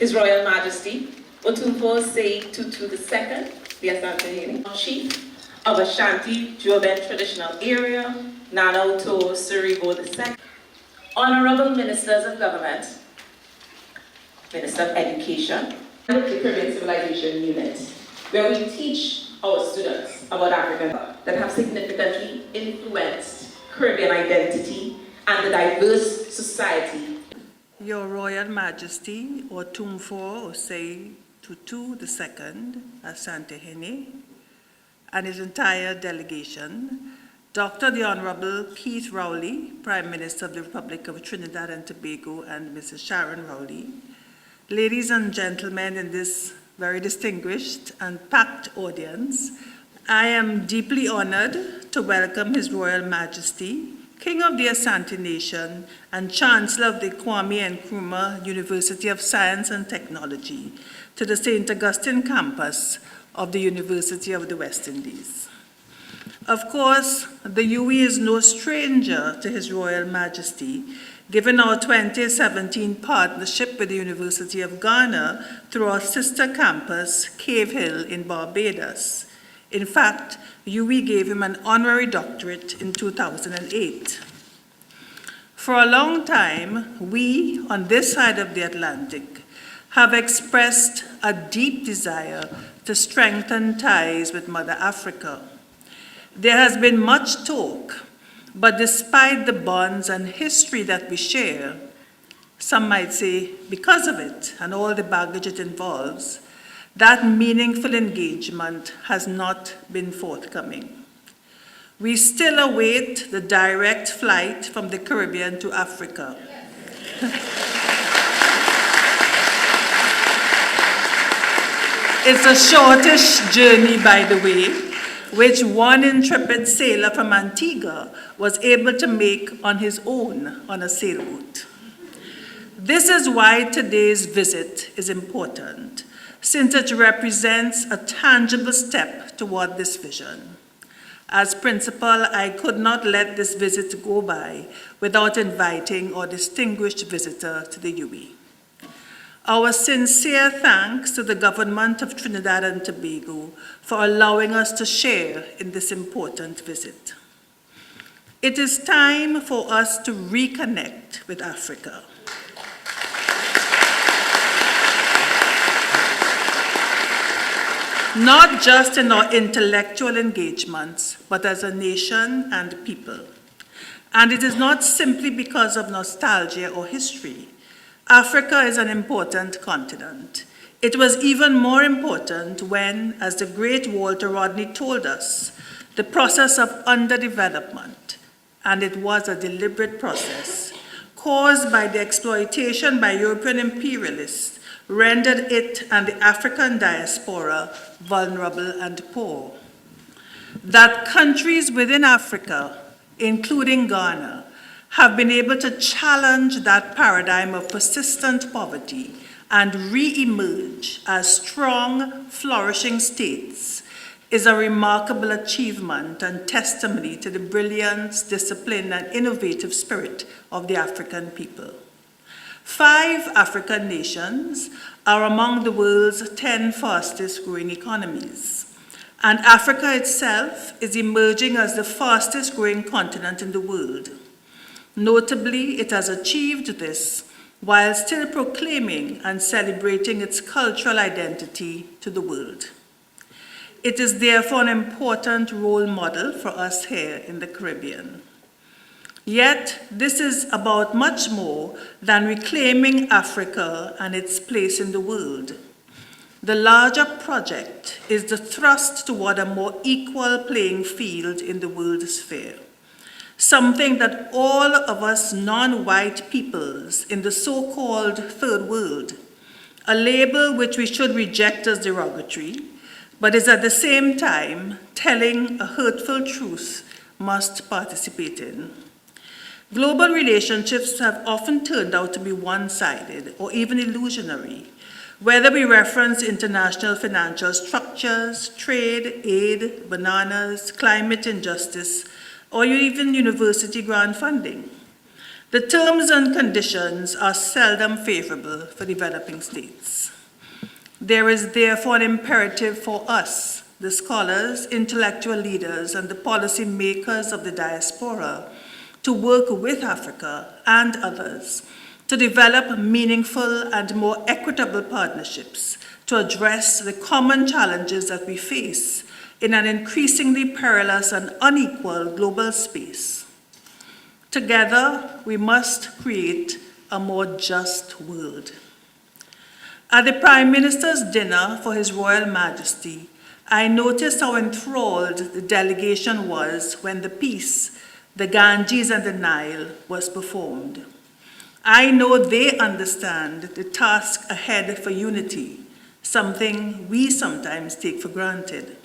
His Royal Majesty Otumfuo'S Tutu II, the Asante Chief of Ashanti Joben Traditional Area, Nana Suribo II, Honorable Ministers of Government, Minister of Education, and the Caribbean Civilization Unit, where we teach our students about Africa that have significantly influenced Caribbean identity and the diverse society. Your Royal Majesty Otumfuo'S Tutu II, Asante Hene, and his entire delegation, Dr. the Honorable Keith Rowley, Prime Minister of the Republic of Trinidad and Tobago, and Mrs. Sharon Rowley, ladies and gentlemen in this very distinguished and packed audience, I am deeply honored to welcome His Royal Majesty, King of the Asante Nation and Chancellor of the Kwame Nkrumah University of Science and Technology, to the St. Augustine campus of the University of the West Indies. Of course, the UE is no stranger to His Royal Majesty, given our 2017 partnership with the University of Ghana through our sister campus, Cave Hill in Barbados. In fact, UWI gave him an honorary doctorate in 2008. For a long time, we, on this side of the Atlantic, have expressed a deep desire to strengthen ties with Mother Africa. There has been much talk, but despite the bonds and history that we share, some might say because of it and all the baggage it involves, that meaningful engagement has not been forthcoming. We still await the direct flight from the Caribbean to Africa. It's a shortish journey, by the way, which one intrepid sailor from Antigua was able to make on his own on a sailboat. This is why today's visit is important, since it represents a tangible step toward this vision. As principal, I could not let this visit go by without inviting our distinguished visitor to the UWI. Our sincere thanks to the government of Trinidad and Tobago for allowing us to share in this important visit. It is time for us to reconnect with Africa. Not just in our intellectual engagements, but as a nation and people. And it is not simply because of nostalgia or history. Africa is an important continent. It was even more important when, as the great Walter Rodney told us, the process of underdevelopment, and it was a deliberate process, caused by the exploitation by European imperialists, rendered it and the African diaspora vulnerable and poor. That countries within Africa, including Ghana, have been able to challenge that paradigm of persistent poverty and re-emerge as strong, flourishing states is a remarkable achievement and testimony to the brilliance, discipline, and innovative spirit of the African people. 5 African nations are among the world's 10 fastest growing economies, and Africa itself is emerging as the fastest growing continent in the world. Notably, it has achieved this while still proclaiming and celebrating its cultural identity to the world. It is therefore an important role model for us here in the Caribbean. Yet, this is about much more than reclaiming Africa and its place in the world. The larger project is the thrust toward a more equal playing field in the world sphere. Something that all of us non-white peoples in the so-called third world, a label which we should reject as derogatory, but is at the same time telling a hurtful truth, must participate in. Global relationships have often turned out to be one-sided or even illusionary, whether we reference international financial structures, trade, aid, bananas, climate injustice, or even university grant funding. The terms and conditions are seldom favorable for developing states. There is therefore an imperative for us, the scholars, intellectual leaders, and the policy makers of the diaspora, to work with Africa and others to develop meaningful and more equitable partnerships to address the common challenges that we face in an increasingly perilous and unequal global space. Together, we must create a more just world. At the Prime Minister's dinner for His Royal Majesty, I noticed how enthralled the delegation was when the piece, The Ganges and the Nile, was performed. I know they understand the task ahead for unity, something we sometimes take for granted.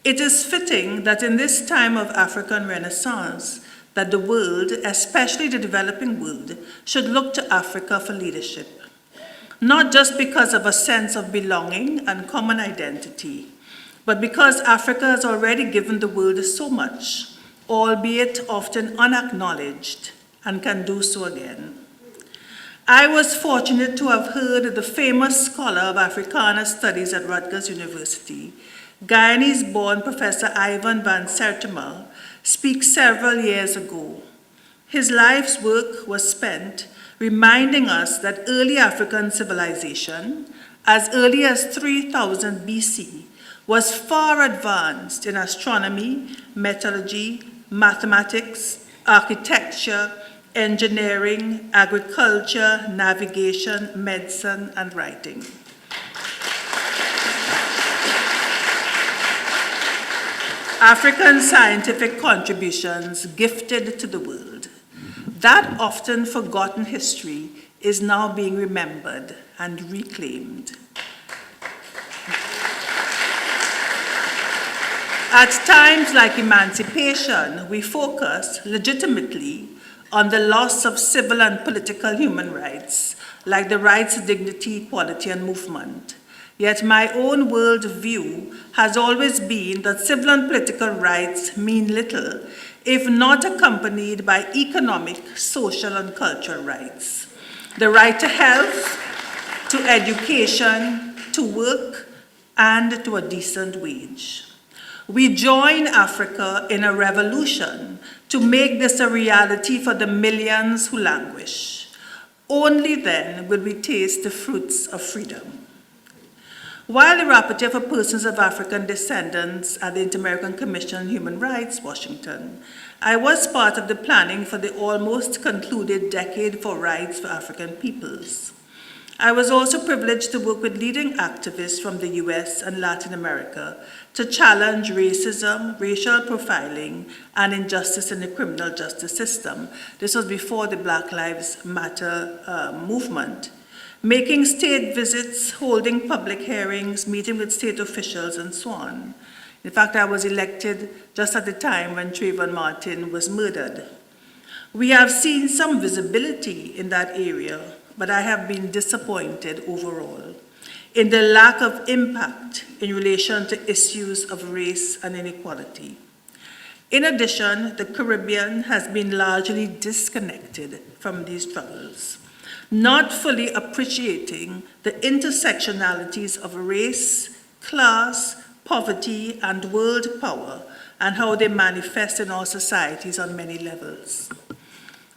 It is fitting that in this time of African Renaissance, that the world, especially the developing world, should look to Africa for leadership. Not just because of a sense of belonging and common identity, but because Africa has already given the world so much, albeit often unacknowledged, and can do so again. I was fortunate to have heard the famous scholar of Africana Studies at Rutgers University, Guyanese-born Professor Ivan van Sertima, speak several years ago. His life's work was spent reminding us that early African civilization, as early as 3000 BC, was far advanced in astronomy, metallurgy, mathematics, architecture, engineering, agriculture, navigation, medicine, and writing. African scientific contributions gifted to the world. That often forgotten history is now being remembered and reclaimed. At times like emancipation, we focus legitimately on the loss of civil and political human rights, like the rights to dignity, equality, and movement. Yet my own world view has always been that civil and political rights mean little if not accompanied by economic, social, and cultural rights. The right to health, to education, to work, and to a decent wage. We join Africa in a revolution to make this a reality for the millions who languish. Only then will we taste the fruits of freedom. While the Rapporteur for Persons of African Descendants at the Inter-American Commission on Human Rights, Washington, I was part of the planning for the almost concluded Decade for Rights for African Peoples. I was also privileged to work with leading activists from the US and Latin America to challenge racism, racial profiling, and injustice in the criminal justice system. This was before the Black Lives Matter movement. Making state visits, holding public hearings, meeting with state officials, and so on. In fact, I was elected just at the time when Trayvon Martin was murdered. We have seen some visibility in that area, but I have been disappointed overall in the lack of impact in relation to issues of race and inequality. In addition, the Caribbean has been largely disconnected from these struggles, not fully appreciating the intersectionalities of race, class, poverty, and world power, and how they manifest in our societies on many levels.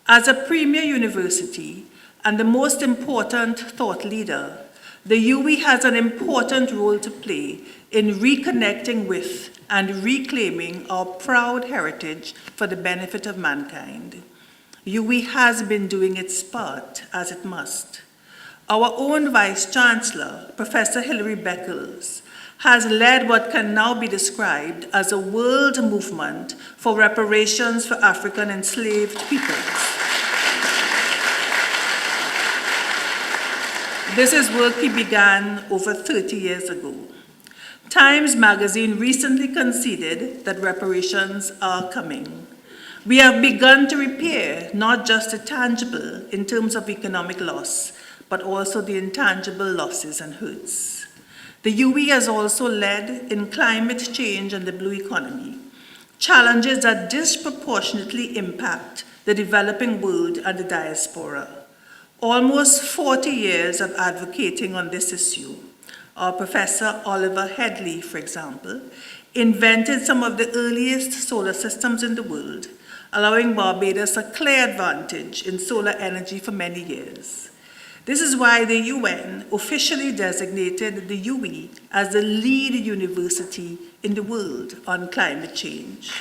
As a premier university and the most important thought leader, the UWI has an important role to play in reconnecting with and reclaiming our proud heritage for the benefit of mankind. UWI has been doing its part, as it must. Our own Vice-Chancellor, Professor Hilary Beckles, has led what can now be described as a world movement for reparations for African enslaved peoples. This is work he began over 30 years ago. Times magazine recently conceded that reparations are coming. We have begun to repair not just the tangible in terms of economic loss, but also the intangible losses and hurts. The UWI has also led in climate change and the blue economy, challenges that disproportionately impact the developing world and the diaspora. Almost 40 years of advocating on this issue. Our Professor Oliver Headley, for example, invented some of the earliest solar systems in the world, allowing Barbados a clear advantage in solar energy for many years. This is why the UN officially designated the UWI as the lead university in the world on climate change.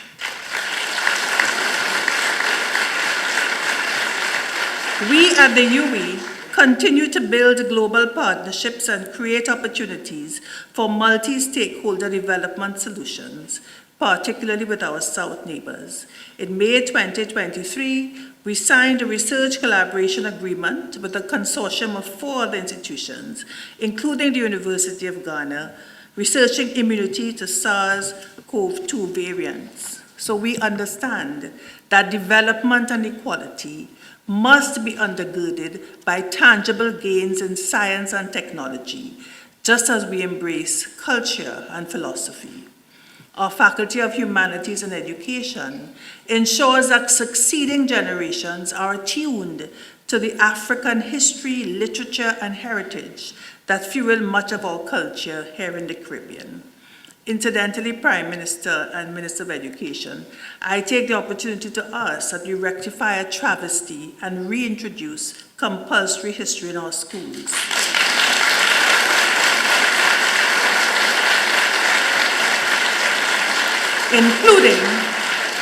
We at the UWI continue to build global partnerships and create opportunities for multi-stakeholder development solutions, particularly with our South neighbors. In May 2023, we signed a research collaboration agreement with a consortium of 4 other institutions, including the University of Ghana, researching immunity to SARS-CoV-2 variants. So we understand that development and equality must be undergirded by tangible gains in science and technology, just as we embrace culture and philosophy. our Faculty of Humanities and Education ensures that succeeding generations are attuned to the African history, literature, and heritage that fuel much of our culture here in the Caribbean. Incidentally, Prime Minister and Minister of Education, I take the opportunity to ask that we rectify a travesty and reintroduce compulsory history in our schools.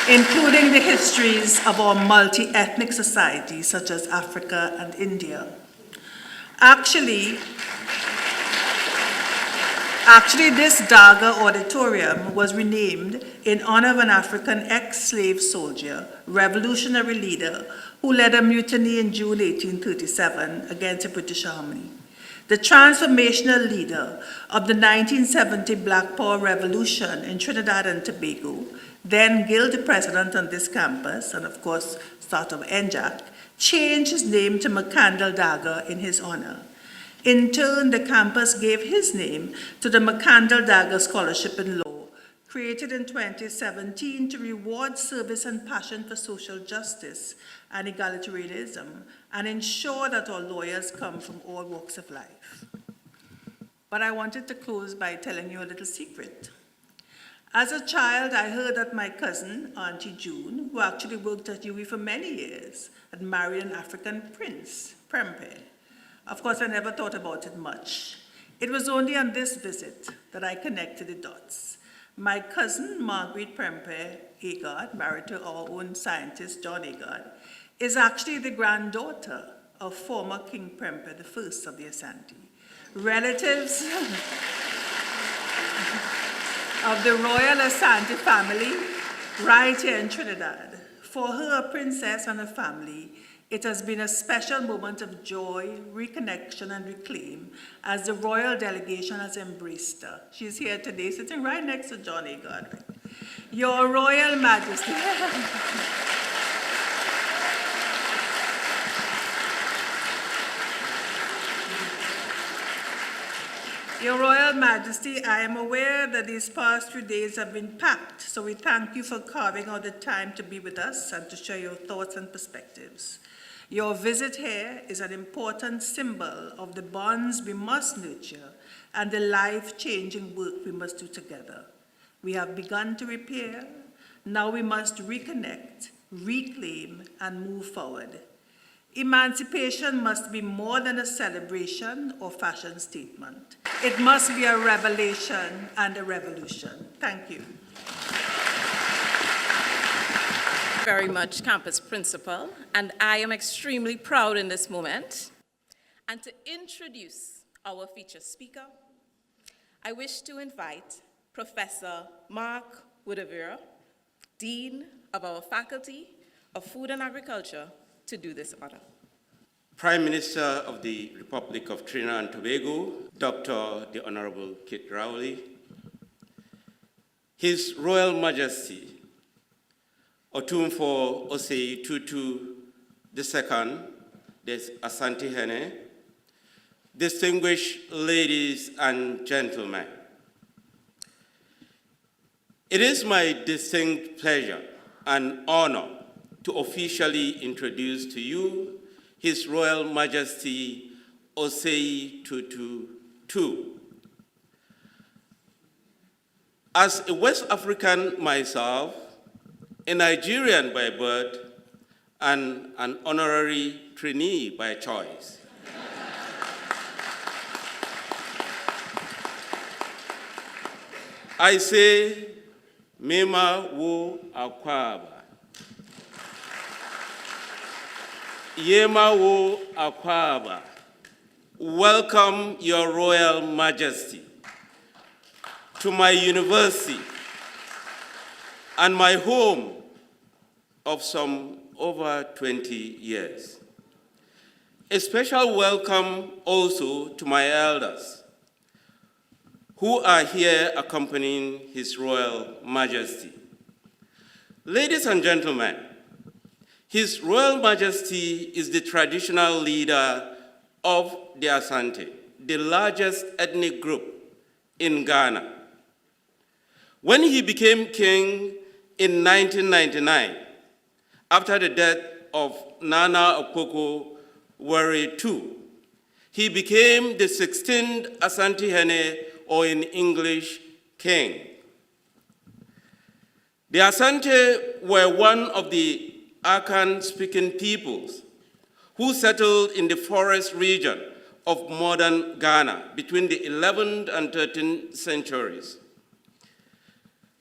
Including the histories of our multi-ethnic societies such as Africa and India. Actually, this Daga Auditorium was renamed in honor of an African ex-slave soldier, revolutionary leader, who led a mutiny in June 1837 against the British Army. The transformational leader of the 1970 Black Power Revolution in Trinidad and Tobago, then Guild President on this campus, and of course, start of NJAC, changed his name to McCandle Daga in his honor. In turn, the campus gave his name to the McCandle Daga Scholarship in Law, created in 2017 to reward service and passion for social justice and egalitarianism, and ensure that our lawyers come from all walks of life. But I wanted to close by telling you a little secret. As a child, I heard that my cousin, Auntie June, who actually worked at UWI for many years, had married an African prince, Prempe. Of course, I never thought about it much. It was only on this visit that I connected the dots. My cousin, Margaret Prempe Agard, married to our own scientist, John Agard, is actually the granddaughter of former King Prempe I of the Asante. Relatives of the royal Asante family right here in Trinidad. For her, a princess and her family, it has been a special moment of joy, reconnection, and reclaim as the royal delegation has embraced her. She's here today, sitting right next to John Agard. Your Royal Majesty. Your Royal Majesty, I am aware that these past few days have been packed, so we thank you for carving out the time to be with us and to share your thoughts and perspectives. Your visit here is an important symbol of the bonds we must nurture and the life-changing work we must do together. We have begun to repair, now we must reconnect, reclaim, and move forward. Emancipation must be more than a celebration or fashion statement. It must be a revelation and a revolution. Thank you. Very much, Campus Principal, and I am extremely proud in this moment. And to introduce our featured speaker, I wish to invite Professor Mark Woodavera, Dean of our Faculty of Food and Agriculture, to do this honor. Prime Minister of the Republic of Trinidad and Tobago, Dr. the Honorable Kit Rowley, His Royal Majesty, Otumfuo'S II, the Asante Hene, distinguished ladies and gentlemen. It is my distinct pleasure and honor to officially introduce to you His Royal Majesty Osei Tutu II. As a West African myself, a Nigerian by birth, and an honorary trainee by choice, I say, Mema wo akwaba. Yema wo akwaba. Welcome, Your Royal Majesty, to my university and my home of some over 20 years. A special welcome also to my elders who are here accompanying His Royal Majesty. Ladies and gentlemen, His Royal Majesty is the traditional leader of the Asante, the largest ethnic group in Ghana. When he became king in 1999, after the death of Nana Otumfuo'S II, he became the 16th Asante-Hene, or in English, king. The Asante were one of the Akan-speaking peoples who settled in the forest region of modern Ghana between the 11th and 13th centuries.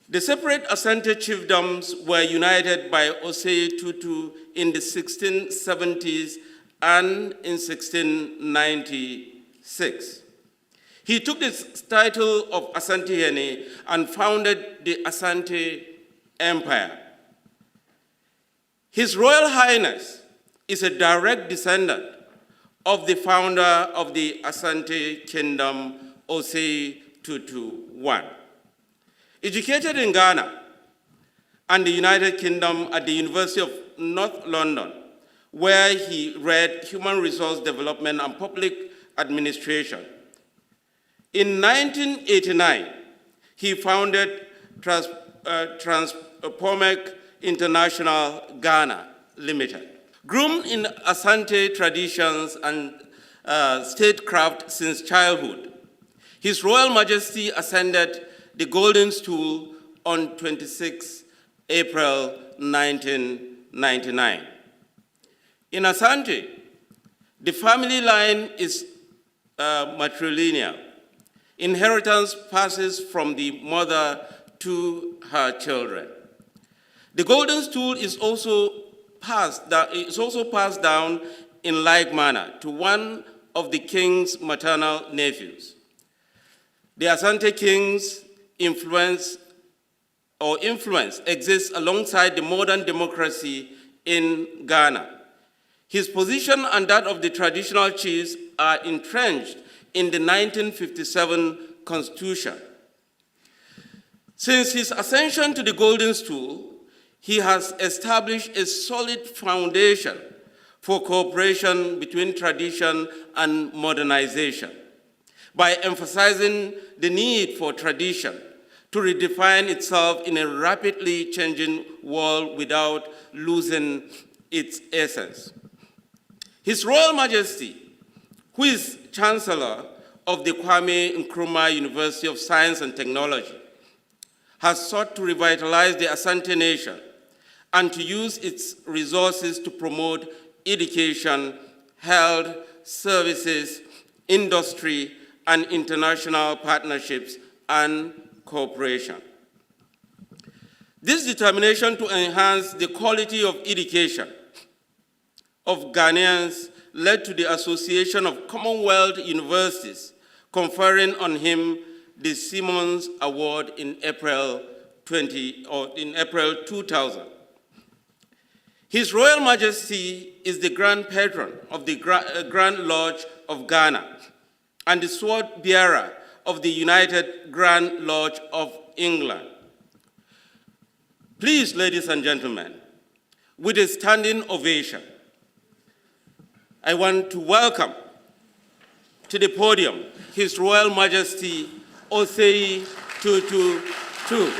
The separate Asante chiefdoms were united by Osei Tutu in the 1670s and in 1696. He took the title of Asante-Hene and founded the Asante Empire. His Royal Highness is a direct descendant of the founder of the Asante Kingdom, Osei Tutu I. Educated in Ghana and the United Kingdom at the University of North London, where he read Human Resource Development and Public Administration. In 1989, he founded Transpomek International Ghana Limited. Groomed in Asante traditions and statecraft since childhood, His Royal Majesty ascended the Golden Stool on 26 April 1999. In Asante, the family line is matrilineal. Inheritance passes from the mother to her children. The Golden Stool is also passed down in like manner to one of the king's maternal nephews. The Asante king's influence exists alongside the modern democracy in Ghana. His position and that of the traditional chiefs are entrenched in the 1957 Constitution. Since his ascension to the Golden Stool, he has established a solid foundation for cooperation between tradition and modernization by emphasizing the need for tradition to redefine itself in a rapidly changing world without losing its essence. His Royal Majesty, who is Chancellor of the Kwame Nkrumah University of Science and Technology, has sought to revitalize the Asante Nation and to use its resources to promote education, health, services, industry, and international partnerships and cooperation. This determination to enhance the quality of education of Ghanaians led to the Association of Commonwealth Universities conferring on him the Simmons Award in April 2000. His Royal Majesty is the Grand Patron of the Grand Lodge of Ghana and the sword bearer of the United Grand Lodge of England. Please, ladies and gentlemen, with a standing ovation, I want to welcome to the podium His Royal Majesty Osei Tutu II.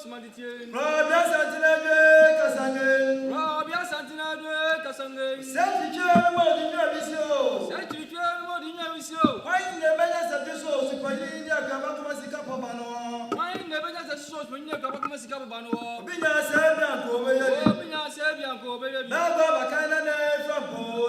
Otumfuo'S Manditian. Rabia Santinade Kasangen. Rabia Santina de Casangan. Santiche Modina Visio. Sanctuary Modina Visio. Why in the Bella Satiso, Supani, Kabamasika Pamano? Why never does a source when you come up with Masicabano? Bina Sabia, Open Sabian Go, baby. Baba Canane from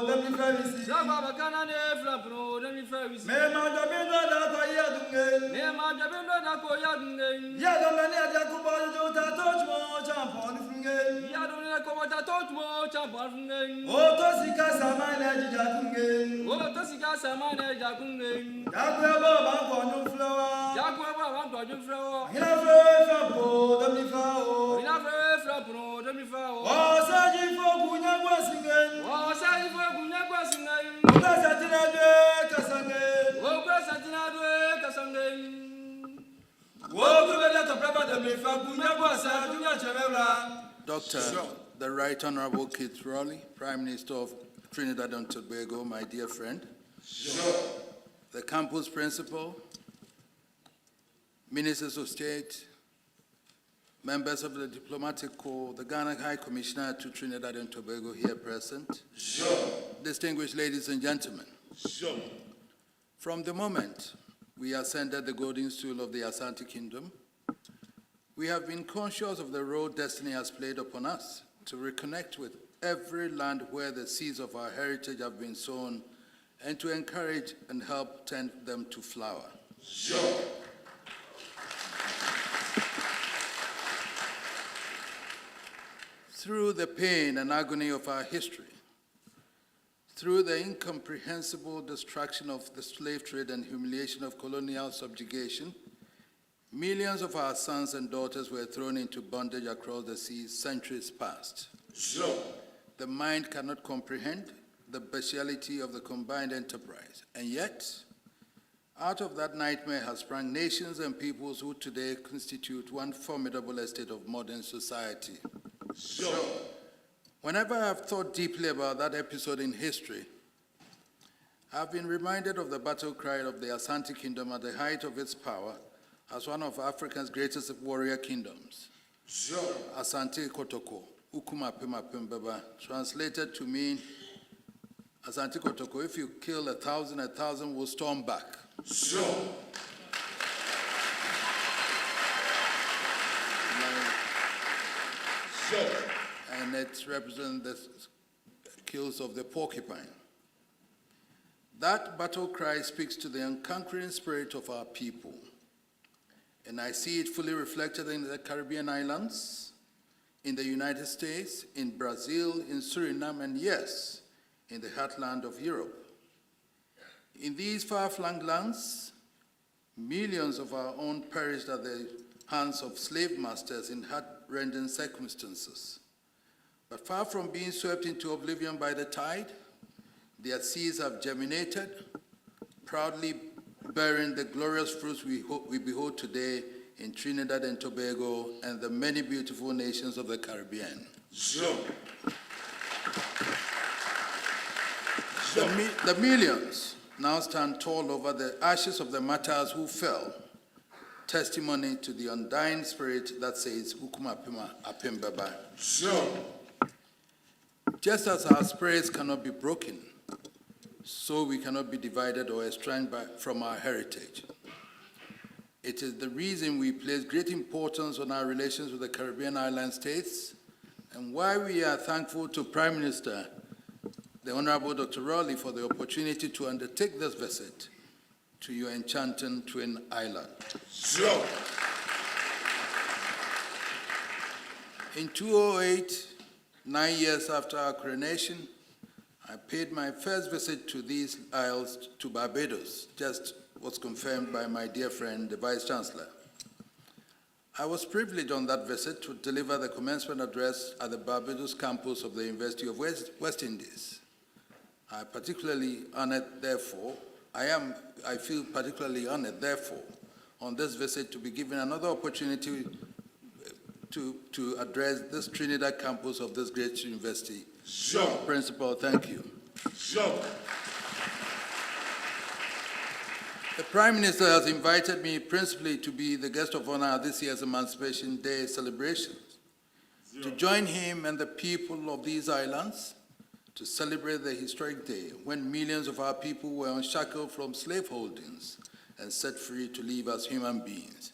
the Mifamis. Zababa Canane, Flapro, let me ferris. Mema Dabino Dapayadungan. Nema Jabendo Dako Yagan. Yadamania Jacobo, Touchmo, Champon Fungen. Yadona Comata Tochmo, Champagan. Otosika Samana Jacungen. Oh, Tossica Samana Jagungan. Jacobo, Bambo, Flower. Jaguar, one to flower. Hilafre from the Mifao. We never flapro, let me flower. Oh, Saji for Gunya Wassingen. Oh, sorry for Gunaguasin. Satinade Kasangen. Oh, Satina de Casangan. Dr. the Right Honorable Keith Rowley, Prime Minister of Trinidad and Tobago, my dear friend. The campus principal, ministers of state, members of the diplomatic corps, the Ghana High Commissioner to Trinidad and Tobago here present. Distinguished ladies and gentlemen. From the moment we ascended the golden stool of the Asante Kingdom, we have been conscious of the role destiny has played upon us to reconnect with every land where the seeds of our heritage have been sown and to encourage and help tend them to flower. Through the pain and agony of our history, through the incomprehensible destruction of the slave trade and humiliation of colonial subjugation, millions of our sons and daughters were thrown into bondage across the seas centuries past. The mind cannot comprehend the bestiality of the combined enterprise. And yet, out of that nightmare have sprung nations and peoples who today constitute one formidable estate of modern society. Whenever I've thought deeply about that episode in history, I've been reminded of the battle cry of the Asante Kingdom at the height of its power as one of Africa's greatest warrior kingdoms. Asante Kotoko, Ukuma Pema Pembeba, translated to mean, Asante Kotoko, if you kill 1,000, 1,000 will storm back. And it represents the kills of the porcupine. That battle cry speaks to the unconquering spirit of our people. And I see it fully reflected in the Caribbean islands, in the United States, in Brazil, in Suriname, and yes, in the heartland of Europe. In these far-flung lands, millions of our own perished at the hands of slave masters in heart-rending circumstances. But far from being swept into oblivion by the tide, their seeds have germinated, proudly bearing the glorious fruits we behold today in Trinidad and Tobago and the many beautiful nations of the Caribbean. The millions now stand tall over the ashes of the martyrs who fell, testimony to the undying spirit that says, Ukuma Pema Apembaba. Just as our spirits cannot be broken, so we cannot be divided or estranged from our heritage. It is the reason we place great importance on our relations with the Caribbean island states and why we are thankful to Prime Minister, the Honorable Dr. Rowley, for the opportunity to undertake this visit to your enchanting twin island. In 2008, 9 years after our coronation, I paid my first visit to these isles, to Barbados, just was confirmed by my dear friend, the Vice Chancellor. I was privileged on that visit to deliver the commencement address at the Barbados campus of the University of West Indies. I feel particularly honored, therefore, on this visit to be given another opportunity to address this Trinidad campus of this great university. Principal, thank you. The Prime Minister has invited me principally to be the guest of honor at this year's Emancipation Day celebrations, to join him and the people of these islands to celebrate the historic day when millions of our people were unshackled from slave holdings and set free to live as human beings.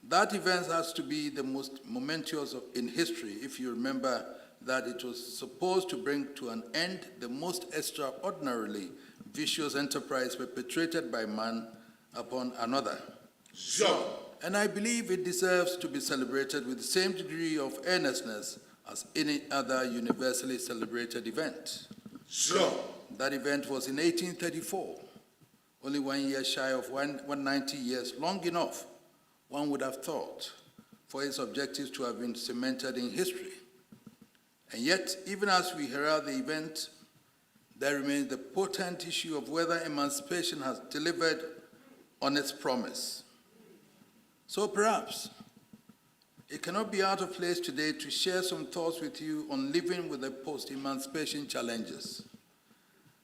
That event has to be the most momentous in history if you remember that it was supposed to bring to an end the most extraordinarily vicious enterprise perpetrated by man upon another. Sure. And I believe it deserves to be celebrated with the same degree of earnestness as any other universally celebrated event. Sure. That event was in 1834, only 1 year shy of 190 years, long enough, one would have thought, for its objectives to have been cemented in history. And yet, even as we herald the event, there remains the potent issue of whether emancipation has delivered on its promise. So perhaps it cannot be out of place today to share some thoughts with you on living with the post-emancipation challenges.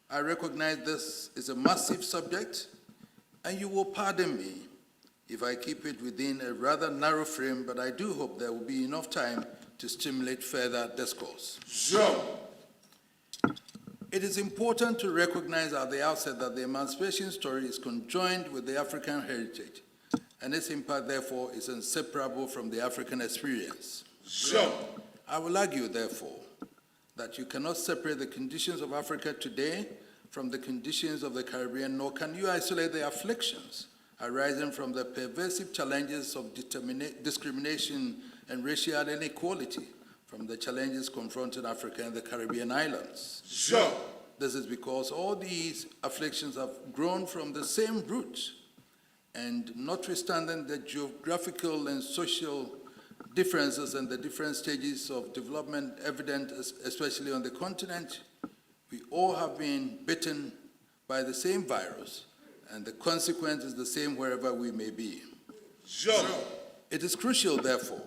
I recognize this is a massive subject, and you will pardon me if I keep it within a rather narrow frame, but I do hope there will be enough time to stimulate further discourse. Sure. It is important to recognize at the outset that the emancipation story is conjoined with the African heritage, and its impact, therefore, is inseparable from the African experience. Sure. I will argue, therefore, that you cannot separate the conditions of Africa today from the conditions of the Caribbean, nor can you isolate the afflictions arising from the pervasive challenges of discrimination and racial inequality from the challenges confronting Africa and the Caribbean islands. Sure. This is because all these afflictions have grown from the same roots, and notwithstanding the geographical and social differences and the different stages of development evident, especially on the continent, we all have been bitten by the same virus, and the consequence is the same wherever we may be. Sure. It is crucial, therefore,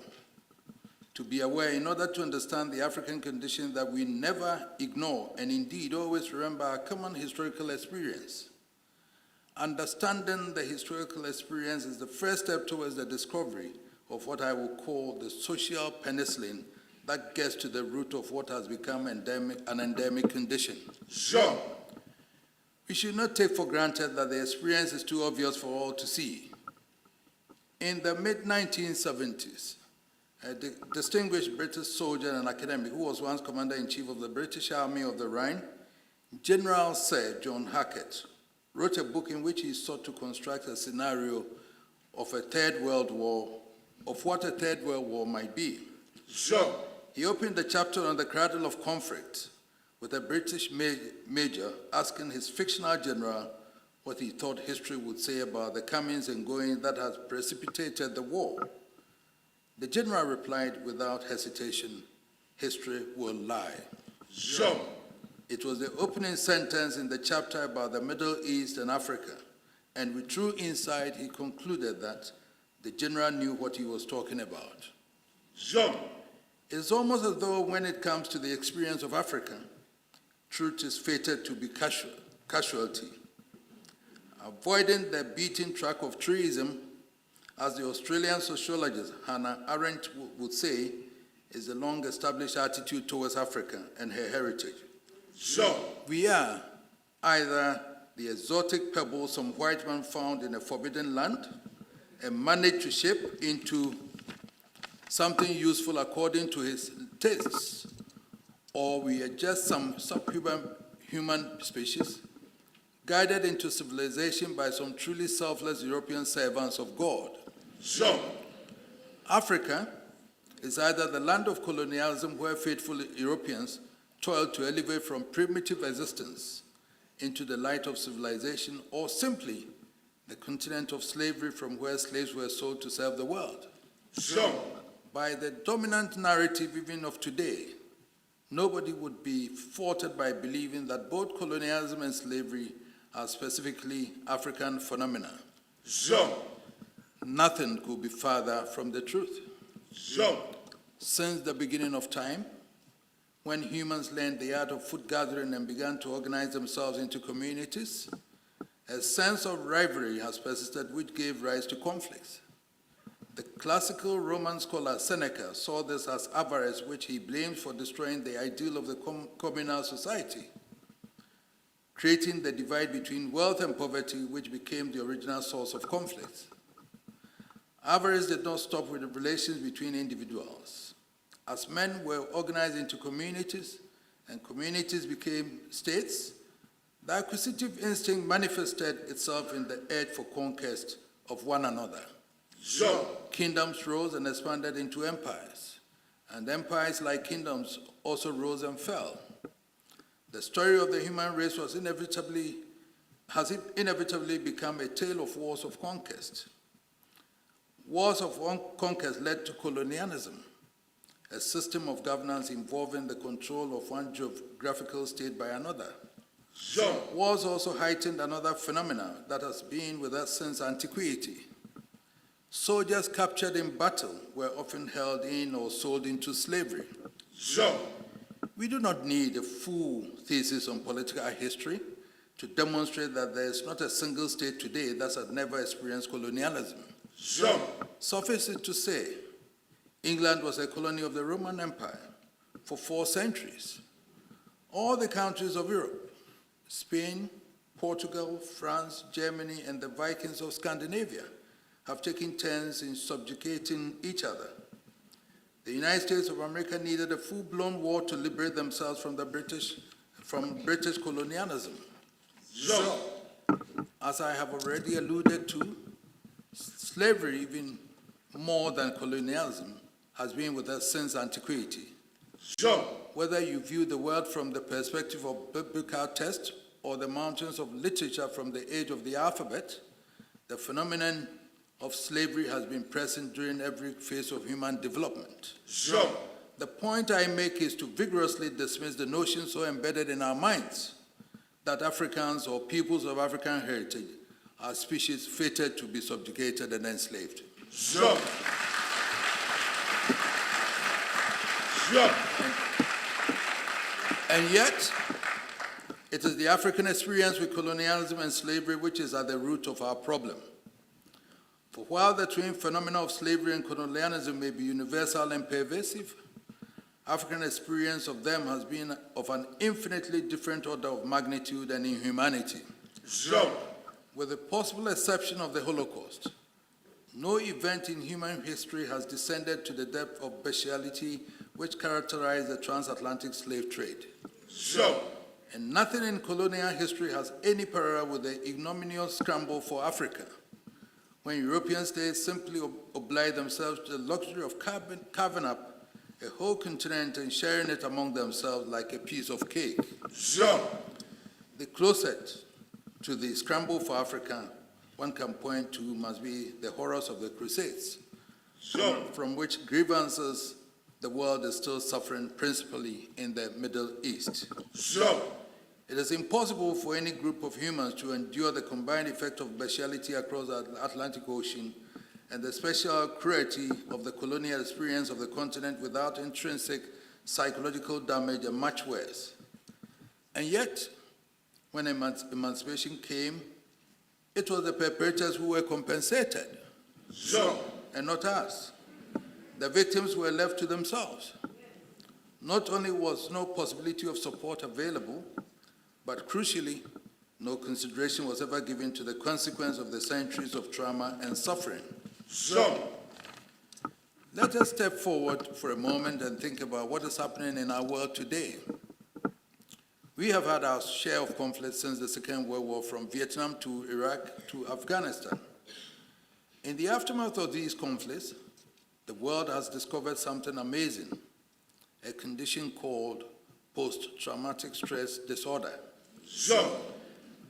to be aware in order to understand the African condition that we never ignore and indeed always remember our common historical experience. Understanding the historical experience is the first step towards the discovery of what I will call the social penicillin that gets to the root of what has become an endemic condition. Sure. We should not take for granted that the experience is too obvious for all to see. In the mid-1970s, a distinguished British soldier and academic who was once Commander-in-Chief of the British Army of the Rhine, General Sir John Hackett, wrote a book in which he sought to construct a scenario of a Third World War, of what a Third World War might be. Sure. He opened the chapter on the cradle of conflict with a British major asking his fictional general what he thought history would say about the comings and goings that has precipitated the war. The general replied without hesitation, "History will lie." Sure. It was the opening sentence in the chapter about the Middle East and Africa, and with true insight, he concluded that the general knew what he was talking about. Sure. It's almost as though when it comes to the experience of Africa, truth is fated to be casualty. Avoiding the beaten track of truism, as the Australian sociologist Hannah Arendt would say, is a long-established attitude towards Africa and her heritage. Sure. We are either the exotic pebble some white man found in a forbidden land and managed to shape into something useful according to his tastes, or we are just some subhuman species guided into civilization by some truly selfless European servants of God. Sure. Africa is either the land of colonialism where faithful Europeans toiled to elevate from primitive existence into the light of civilization, or simply the continent of slavery from where slaves were sold to serve the world. Sure. By the dominant narrative even of today, nobody would be faulted by believing that both colonialism and slavery are specifically African phenomena. Sure. Nothing could be farther from the truth. Sure. Since the beginning of time, when humans learned the art of food gathering and began to organize themselves into communities, A sense of rivalry has persisted which gave rise to conflicts. The classical Roman scholar Seneca saw this as avarice, which he blamed for destroying the ideal of the communal society, creating the divide between wealth and poverty, which became the original source of conflicts. Avarice did not stop with the relations between individuals. As men were organized into communities and communities became states, the acquisitive instinct manifested itself in the urge for conquest of one another. Sure. Kingdoms rose and expanded into empires, and empires like kingdoms also rose and fell. The story of the human race has inevitably become a tale of wars of conquest. Wars of conquest led to colonialism, a system of governance involving the control of one geographical state by another. Sure. Wars also heightened another phenomenon that has been with us since antiquity. Soldiers captured in battle were often held in or sold into slavery. Sure. We do not need a full thesis on political history to demonstrate that there is not a single state today that has never experienced colonialism. Sure. Suffice it to say, England was a colony of the Roman Empire for 4 centuries. All the countries of Europe, Spain, Portugal, France, Germany, and the Vikings of Scandinavia have taken turns in subjugating each other. The United States of America needed a full-blown war to liberate themselves from British colonialism. Sure. As I have already alluded to, slavery, even more than colonialism, has been with us since antiquity. Sure. Whether you view the world from the perspective of biblical text or the mountains of literature from the age of the alphabet, the phenomenon of slavery has been present during every phase of human development. Sure. The point I make is to vigorously dismiss the notion so embedded in our minds that Africans or peoples of African heritage are species fated to be subjugated and enslaved. Sure. Sure. And yet, it is the African experience with colonialism and slavery which is at the root of our problem. For while the twin phenomena of slavery and colonialism may be universal and pervasive, African experience of them has been of an infinitely different order of magnitude and inhumanity. Sure. With the possible exception of the Holocaust, no event in human history has descended to the depth of bestiality which characterized the transatlantic slave trade. Sure. And nothing in colonial history has any parallel with the ignominious scramble for Africa, when European states simply obliged themselves to the luxury of carving up a whole continent and sharing it among themselves like a piece of cake. Sure. The closest to the scramble for Africa one can point to must be the horrors of the Crusades, Sure. from which grievances the world is still suffering, principally in the Middle East. Sure. It is impossible for any group of humans to endure the combined effect of bestiality across the Atlantic Ocean and the special cruelty of the colonial experience of the continent without intrinsic psychological damage and much worse. And yet, when emancipation came, it was the perpetrators who were compensated, Sure. and not us. The victims were left to themselves. Not only was no possibility of support available, but crucially, no consideration was ever given to the consequence of the centuries of trauma and suffering. Sure. Let us step forward for a moment and think about what is happening in our world today. We have had our share of conflicts since the Second World War, from Vietnam to Iraq to Afghanistan. In the aftermath of these conflicts, the world has discovered something amazing, a condition called post-traumatic stress disorder. Sure.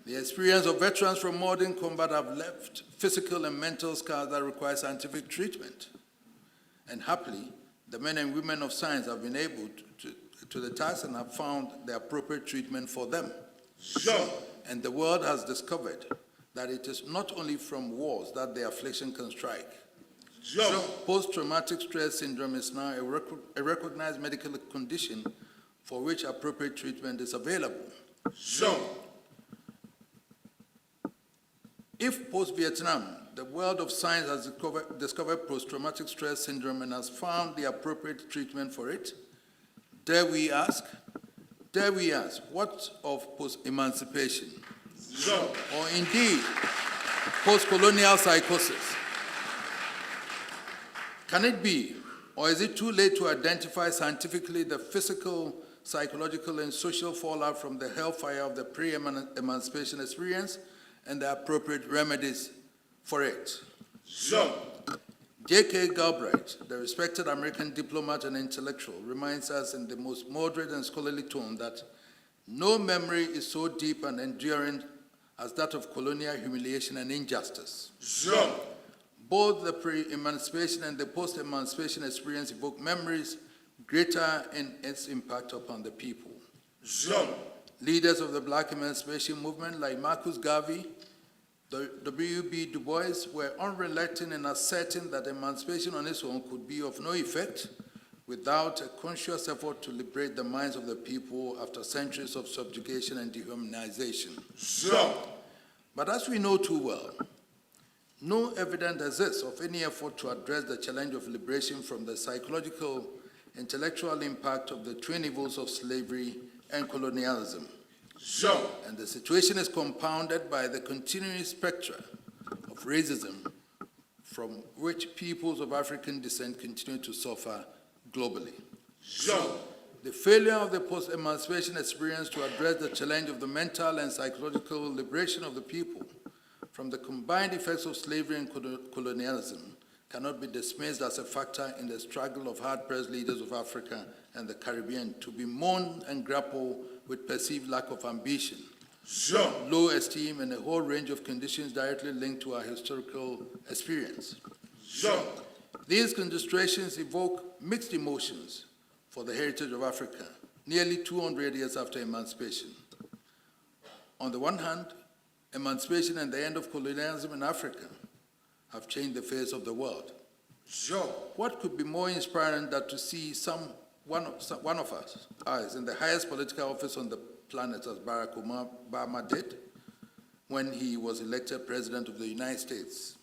The experience of veterans from modern combat have left physical and mental scars that require scientific treatment. And happily, the men and women of science have been able to the task and have found the appropriate treatment for them. Sure. And the world has discovered that it is not only from wars that the affliction can strike. Sure. Post-traumatic stress syndrome is now a recognized medical condition for which appropriate treatment is available. Sure. If post-Vietnam, the world of science has discovered post-traumatic stress syndrome and has found the appropriate treatment for it, dare we ask, what of post-emancipation? Zero. Or indeed, post-colonial psychosis? Can it be, or is it too late to identify scientifically the physical, psychological, and social fallout from the hellfire of the pre-emancipation experience and the appropriate remedies for it? Zero. J.K. Galbraith, the respected American diplomat and intellectual, reminds us in the most moderate and scholarly tone that no memory is so deep and enduring as that of colonial humiliation and injustice. Zero. Both the pre-emancipation and the post-emancipation experience evoke memories greater in its impact upon the people. Zero. Leaders of the Black emancipation movement like Marcus Garvey, W.B. Du Bois were unrelenting in asserting that emancipation on its own could be of no effect without a conscious effort to liberate the minds of the people after centuries of subjugation and dehumanization. Zero. But as we know too well, no evidence exists of any effort to address the challenge of liberation from the psychological, intellectual impact of the twin evils of slavery and colonialism. Zero. And the situation is compounded by the continuing spectra of racism from which peoples of African descent continue to suffer globally. Zero. The failure of the post-emancipation experience to address the challenge of the mental and psychological liberation of the people from the combined effects of slavery and colonialism cannot be dismissed as a factor in the struggle of hard-pressed leaders of Africa and the Caribbean to bemoan and grapple with perceived lack of ambition, Zero. low esteem, and a whole range of conditions directly linked to our historical experience. Zero. These considerations evoke mixed emotions for the heritage of Africa, nearly 200 years after emancipation. On the one hand, emancipation and the end of colonialism in Africa have changed the face of the world. Zero. What could be more inspiring than to see one of us in the highest political office on the planet, as Barack Obama did when he was elected President of the United States,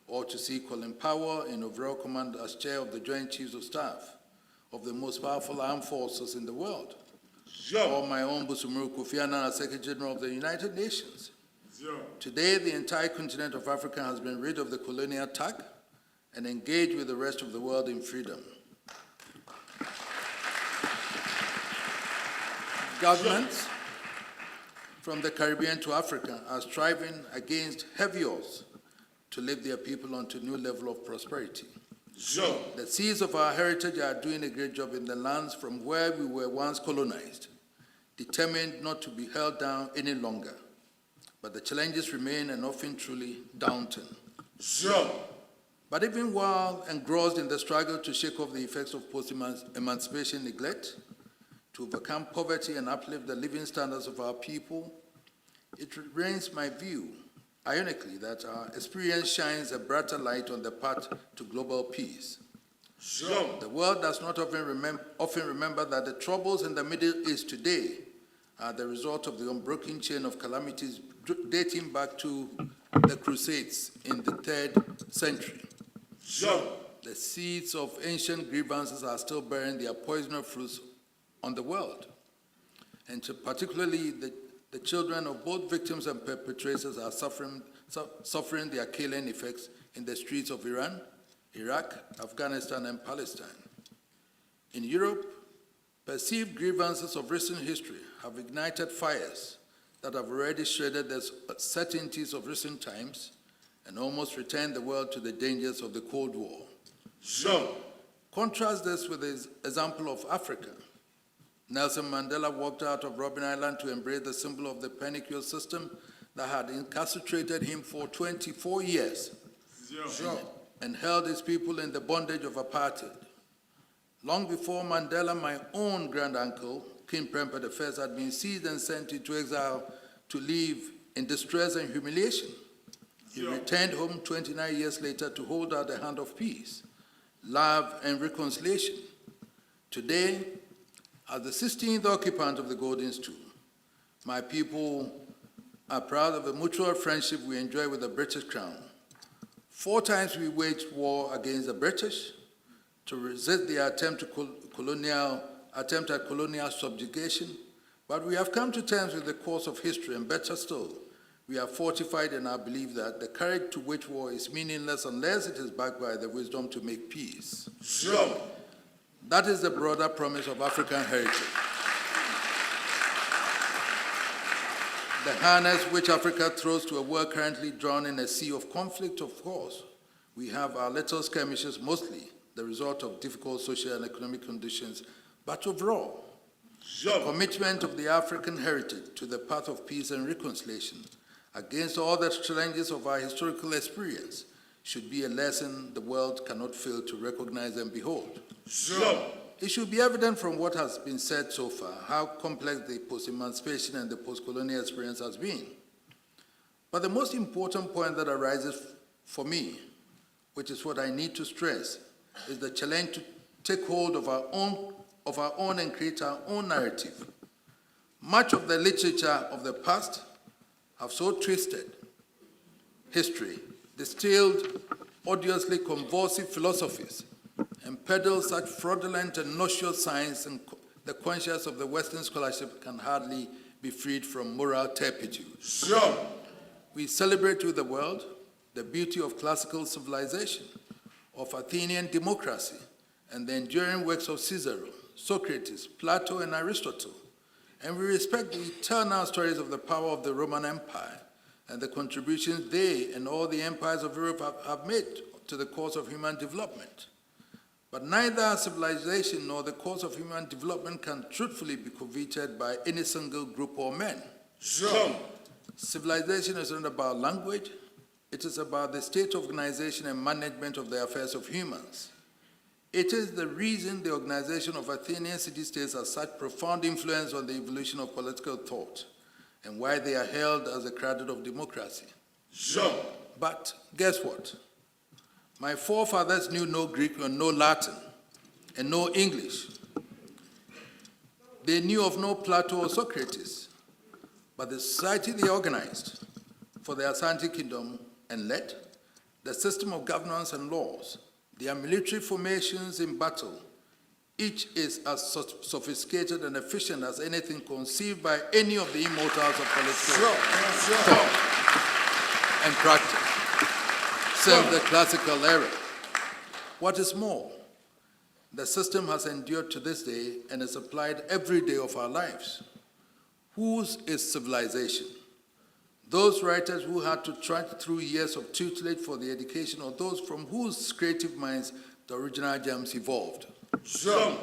or to see Colin Powell in overall command as chair of the Joint Chiefs of Staff of the most powerful armed forces in the world, Zero. or my own Busumuru Kofi Annan as Secretary General of the United Nations. Zero. Today, the entire continent of Africa has been rid of the colonial tag and engaged with the rest of the world in freedom. Governments from the Caribbean to Africa are striving against heavy odds to lift their people onto a new level of prosperity. Zero. The seeds of our heritage are doing a great job in the lands from where we were once colonized, determined not to be held down any longer. But the challenges remain and often truly daunting. Zero. But even while engrossed in the struggle to shake off the effects of post-emancipation neglect, to overcome poverty and uplift the living standards of our people, it remains my view, ironically, that our experience shines a brighter light on the path to global peace. Zero. The world does not often remember that the troubles in the Middle East today are the result of the unbroken chain of calamities dating back to the Crusades in the 3rd century. Zero. The seeds of ancient grievances are still bearing their poisonous fruits on the world. And particularly the children of both victims and perpetrators are suffering their killing effects in the streets of Iran, Iraq, Afghanistan, and Palestine. In Europe, perceived grievances of recent history have ignited fires that have already shredded the certainties of recent times and almost returned the world to the dangers of the Cold War. Zero. Contrast this with the example of Africa. Nelson Mandela walked out of Robben Island to embrace the symbol of the penal system that had incarcerated him for 24 years Zero. and held his people in the bondage of apartheid. Long before Mandela, my own granduncle, King Prempeh I, had been seized and sent into exile to live in distress and humiliation. He returned home 29 years later to hold out the hand of peace, love, and reconciliation. Today, as the 16th occupant of the Golden Stool, my people are proud of the mutual friendship we enjoy with the British Crown. 4 times we waged war against the British to resist their attempt at colonial subjugation, but we have come to terms with the course of history, and better still, we are fortified in our belief that the courage to wage war is meaningless unless it is backed by the wisdom to make peace. Sure. That is the broader promise of African heritage. The harness which Africa throws to a world currently drowned in a sea of conflict, of course. We have our little skirmishes, mostly the result of difficult social and economic conditions, but overall, the commitment of the African heritage to the path of peace and reconciliation against all the challenges of our historical experience should be a lesson the world cannot fail to recognize and behold. Sure. It should be evident from what has been said so far how complex the post-emancipation and the post-colonial experience has been. But the most important point that arises for me, which is what I need to stress, is the challenge to take hold of our own and create our own narrative. Much of the literature of the past have so twisted history, distilled odiously convulsive philosophies, and peddle such fraudulent and noxious science, and the conscience of the Western scholarship can hardly be freed from moral turpitude. Sure. We celebrate with the world the beauty of classical civilization, of Athenian democracy, and the enduring works of Cicero, Socrates, Plato, and Aristotle. And we respect the eternal stories of the power of the Roman Empire and the contributions they and all the empires of Europe have made to the cause of human development. But neither civilization nor the cause of human development can truthfully be coveted by any single group or men. Sure. Civilization is not about language, it is about the state organization and management of the affairs of humans. It is the reason the organization of Athenian city-states has such profound influence on the evolution of political thought and why they are held as a cradle of democracy. Sure. But guess what? My forefathers knew no Greek and no Latin and no English. They knew of no Plato or Socrates, but the society they organized for the Asante Kingdom and led, the system of governance and laws, their military formations in battle, each is as sophisticated and efficient as anything conceived by any of the immortals of political thought and practice since the classical era. What is more, the system has endured to this day and is applied every day of our lives. Whose is civilization? Those writers who had to trudge through years of tutelage for the education, or those from whose creative minds the original gems evolved? Sure.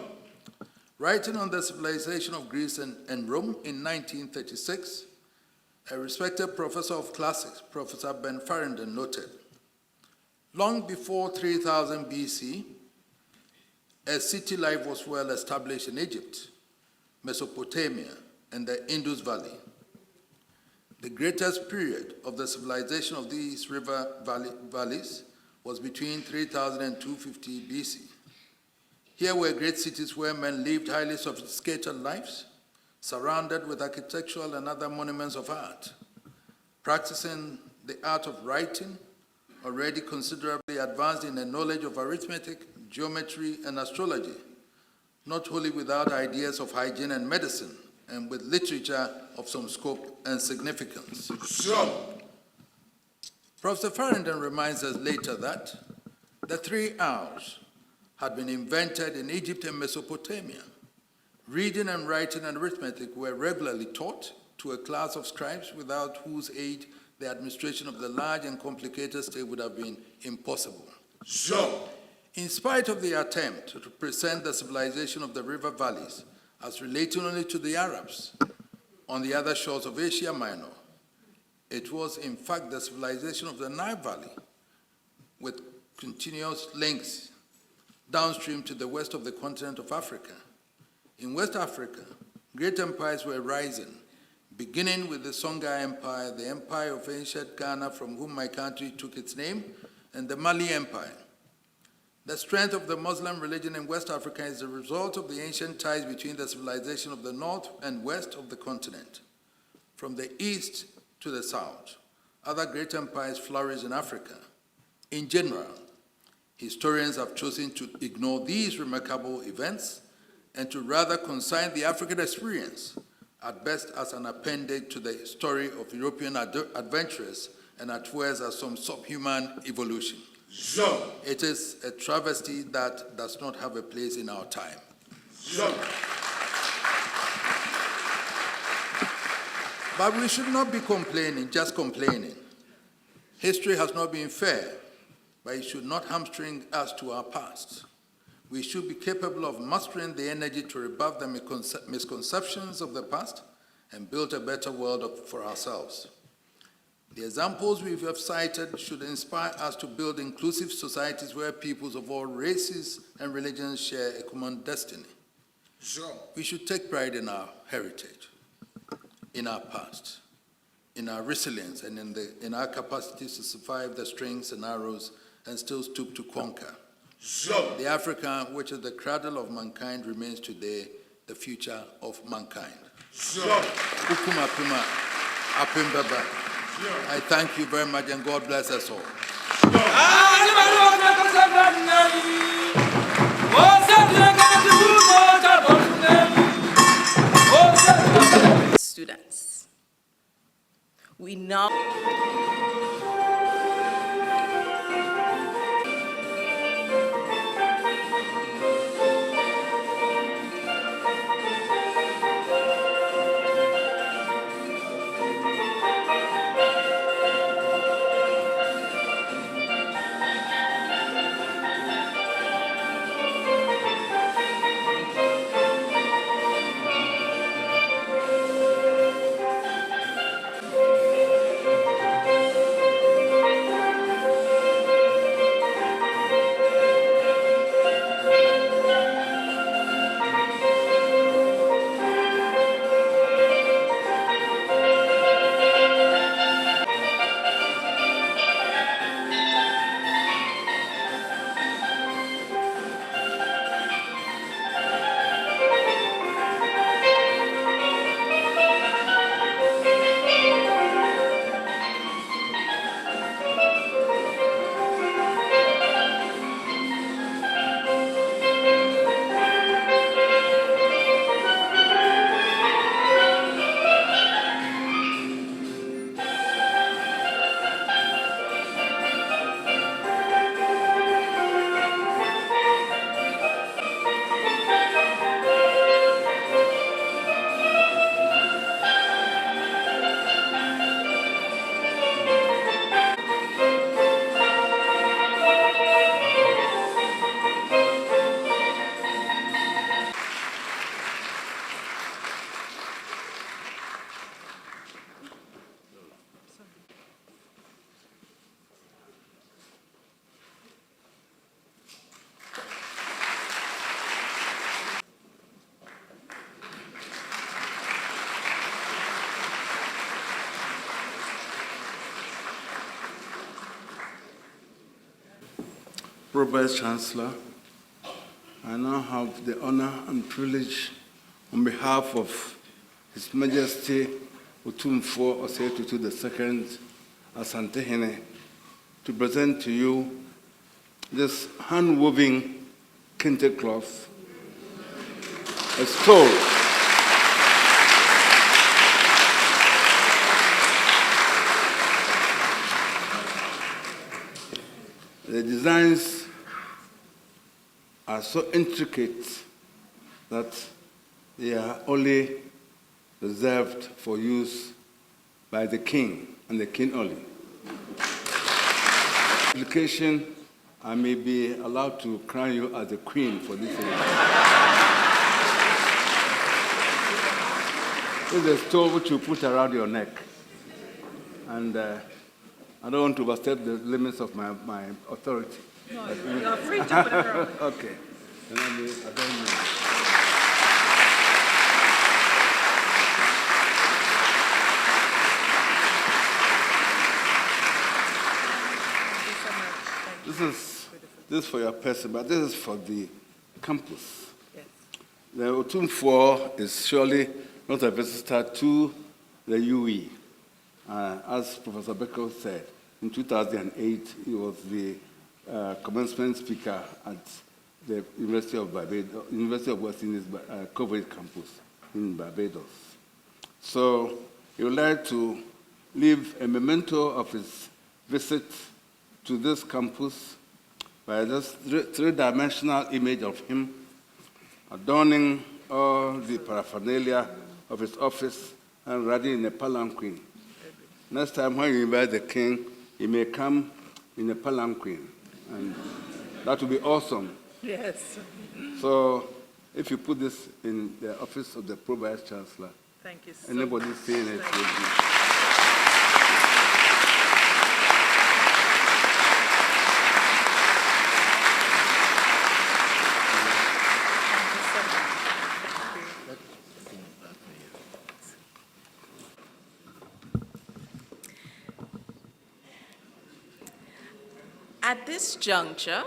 Writing on the civilization of Greece and Rome in 1936, a respected professor of classics, Professor Ben Farrington, noted, long before 3000 BC, a city life was well established in Egypt, Mesopotamia, and the Indus Valley. The greatest period of the civilization of these river valleys was between 3000 and 250 BC. Here were great cities where men lived highly sophisticated lives, surrounded with architectural and other monuments of art, practicing the art of writing, already considerably advanced in the knowledge of arithmetic, geometry, and astrology, not wholly without ideas of hygiene and medicine, and with literature of some scope and significance. Sure. Professor Farrington reminds us later that the 3 R's had been invented in Egypt and Mesopotamia. Reading and writing and arithmetic were regularly taught to a class of scribes without whose aid the administration of the large and complicated state would have been impossible. Sure. In spite of the attempt to present the civilization of the river valleys as relating only to the Arabs on the other shores of Asia Minor, it was in fact the civilization of the Nile Valley, with continuous links downstream to the west of the continent of Africa. In West Africa, great empires were rising, beginning with the Songhai Empire, the empire of ancient Ghana, from whom my country took its name, and the Mali Empire. The strength of the Muslim religion in West Africa is the result of the ancient ties between the civilization of the north and west of the continent. From the east to the south. Other great empires flourished in Africa. In general, historians have chosen to ignore these remarkable events and to rather consign the African experience, at best as an appendage to the story of European adventurers and at worst as some subhuman evolution. It is a travesty that does not have a place in our time. But we should not be complaining, just complaining. History has not been fair, but it should not hamstring us to our past. We should be capable of mastering the energy to rebuff the misconceptions of the past and build a better world for ourselves. The examples we have cited should inspire us to build inclusive societies where peoples of all races and religions share a common destiny. We should take pride in our heritage, in our past, in our resilience, and in our capacities to survive the strings and arrows and still stoop to conquer. The Africa, which is the cradle of mankind, remains today the future of mankind. Ukuma Puma, Apimbaba. I thank you very much, and God bless us all. Students, we now Robert Chancellor, I now have the honor and privilege on behalf of His Majesty Otumfuo'S II Asante Hene to present to you this hand-woven kente cloth, a stole the designs are so intricate that they are only reserved for use by the king and the king only. Application, I may be allowed to crown you as the queen for this event. This is a stole which you put around your neck. And I don't want to overstep the limits of my authority. No, you're free to whatever. Okay. And I don't know. This is for your person, but this is for the campus. Yes. The Otumfuo is surely not a visitor to the UE. As Professor Becker said, in 2008, he was the commencement speaker at the University of Barbados, University of West Indies Coventry campus in Barbados. So he would like to leave a memento of his visit to this campus by this three-dimensional image of him adorning all the paraphernalia of his office and riding in a palanquin. Next time when you invite the king, he may come in a palanquin, and that will be awesome. Yes. So if you put this in the office of the Pro Vice Chancellor, Thank you so anybody much. seeing it Thank will you. be. At this juncture,